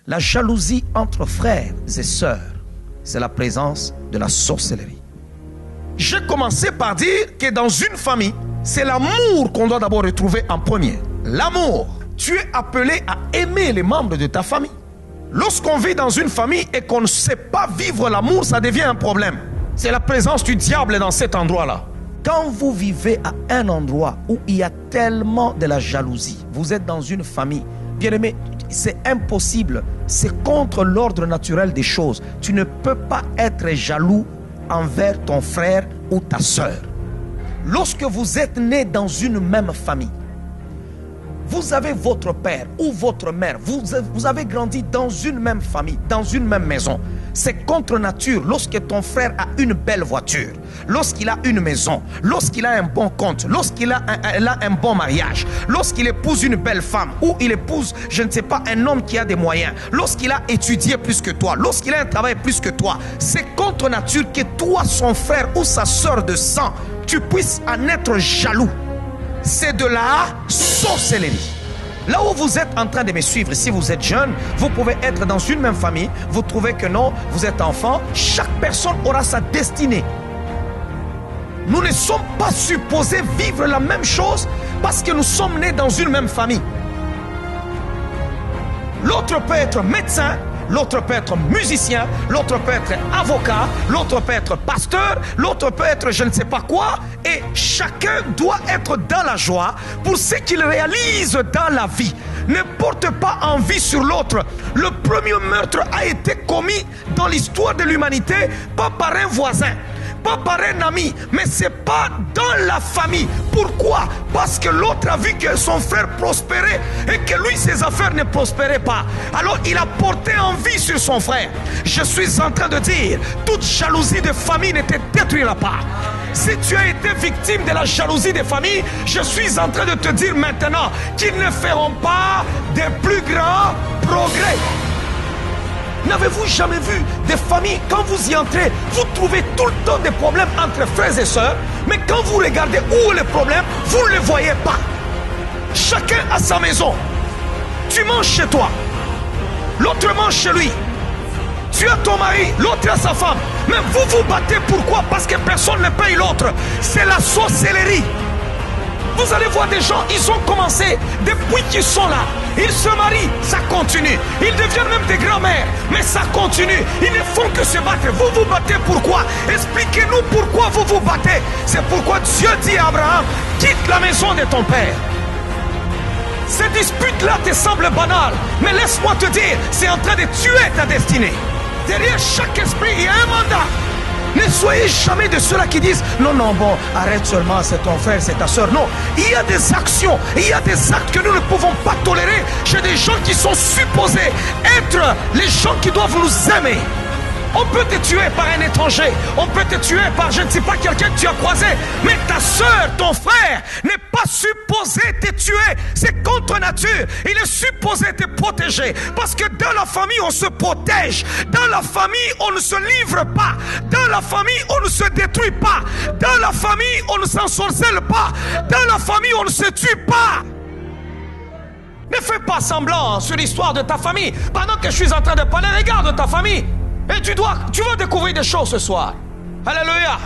La jalousie entre frères et sœurs, c'est la présence de la sorcellerie. J'ai commencé par dire que dans une famille, c'est l'amour qu'on doit d'abord retrouver en premier. L'amour. Tu es appelé à aimer les membres de ta famille. Lorsqu'on vit dans une famille et qu'on ne sait pas vivre l'amour, ça devient un problème. C'est la présence du diable dans cet endroit-là. Quand vous vivez à un endroit où il y a tellement de la jalousie, vous êtes dans une famille, bien aimé, c'est impossible. C'est contre l'ordre naturel des choses. Tu ne peux pas être jaloux envers ton frère ou ta sœur. Lorsque vous êtes né dans une même famille, vous avez votre père ou votre mère, vous avez grandi dans une même famille, dans une même maison. C'est contre nature lorsque ton frère a une belle voiture, lorsqu'il a une maison, lorsqu'il a un bon compte, lorsqu'il a un bon mariage, lorsqu'il épouse une belle femme ou il épouse, je ne sais pas, un homme qui a des moyens, lorsqu'il a étudié plus que toi, lorsqu'il a un travail plus que toi. C'est contre nature que toi, son frère ou sa soeur de sang, tu puisses en être jaloux. C'est de la sorcellerie. Là où vous êtes en train de me suivre, si vous êtes jeune, vous pouvez être dans une même famille, vous trouvez que non, vous êtes enfant, chaque personne aura sa destinée. Nous ne sommes pas supposés vivre la même chose parce que nous sommes nés dans une même famille. L'autre peut être médecin, l'autre peut être musicien, l'autre peut être avocat, l'autre peut être pasteur, l'autre peut être je ne sais pas quoi. Et chacun doit être dans la joie pour ce qu'il réalise dans la vie. Ne porte pas envie sur l'autre. Le premier meurtre a été commis dans l'histoire de l'humanité, pas par un voisin, pas par un ami, mais c'est pas dans la famille. Pourquoi? Parce que l'autre a vu que son frère prospérait et que lui, ses affaires ne prospéraient pas. Alors il a porté envie sur son frère. Je suis en train de dire, toute jalousie de famille ne te détruira pas. Si tu as été victime de la jalousie des familles, je suis en train de te dire maintenant qu'ils ne feront pas de plus grands progrès. N'avez-vous jamais vu des familles, quand vous y entrez, vous trouvez tout le temps des problèmes entre frères et sœurs, mais quand vous regardez où est le problème, vous ne le voyez pas. Chacun a sa maison. Tu manges chez toi, l'autre mange chez lui. Tu as ton mari, l'autre a sa femme. Mais vous vous battez, pourquoi? Parce que personne ne paye l'autre. C'est la sorcellerie. Vous allez voir des gens, ils ont commencé depuis qu'ils sont là. Ils se marient, ça continue. Ils deviennent même des grands-mères, mais ça continue. Ils ne font que se battre. Vous vous battez pourquoi? Expliquez-nous pourquoi vous vous battez. C'est pourquoi Dieu dit à Abraham, quitte la maison de ton père. Ces disputes-là te semblent banales, mais laisse-moi te dire, c'est en train de tuer ta destinée. Derrière chaque esprit, il y a un mandat. Ne soyez jamais de ceux-là qui disent non, non, bon, arrête seulement, c'est ton frère, c'est ta soeur. Non, il y a des actions, il y a des actes que nous ne pouvons pas tolérer chez des gens qui sont supposés être les gens qui doivent nous aimer. On peut te tuer par un étranger, on peut te tuer par je ne sais pas quelqu'un que tu as croisé, mais ta soeur, ton frère n'est pas supposé te tuer. C'est contre nature. Il est supposé te protéger parce que dans la famille on se protège, dans la famille on ne se livre pas, dans la famille on ne se détruit pas, dans la famille on ne s'ensorcelle pas, dans la famille on ne se tue pas. Ne fais pas semblant sur l'histoire de ta famille. Pendant que je suis en train de parler, regarde ta famille. Et tu vas découvrir des choses ce soir. Alléluia.